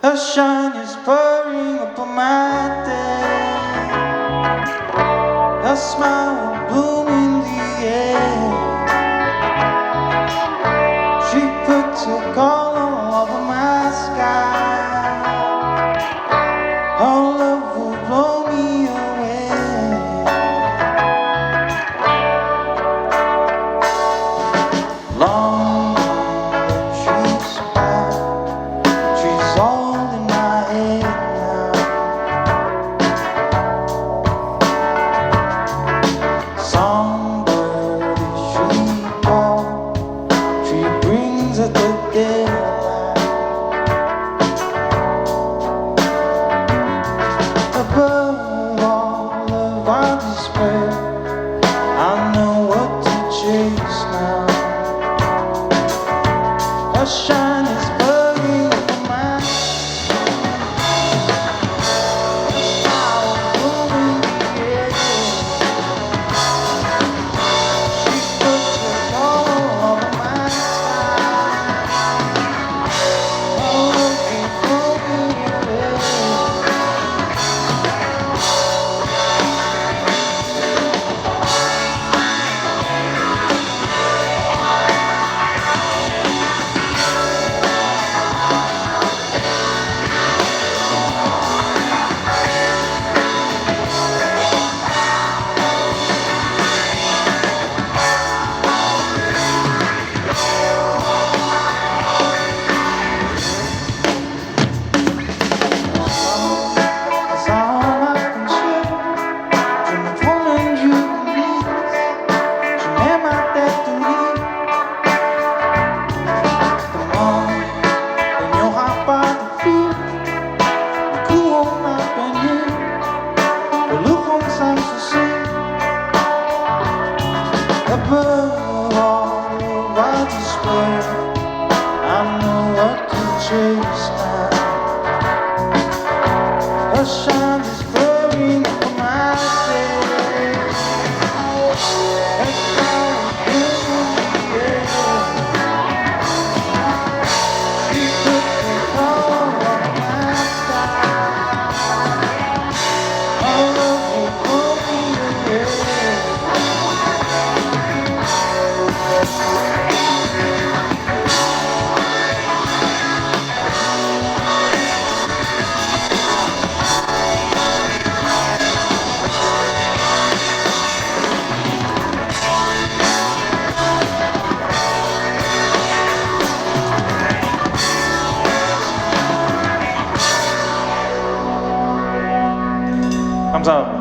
Her shine is pouring upon my day. Her smile will bloom in the air. She puts a color all over my sky. Her love will blow me away. Long that she's back, she's all in my head now. Songbird is she called, she brings out the daylight. Above all of our despair, I know what to chase now. Her shine is burning for my smile blooming the air. She puts her all over my sky. Oh, keep moving away. That's all I can share. Dream of woman you need. Je n'aime pas d'être libre. Demain, il n'y aura pas de fil. Le coup on a peigné, le look on sans souci. Above all of our despair, I know what to chase now. Her shine is burning for my face. Her smile is in the air. She puts the color on my sky. Her love will blow me away. 감사합니다.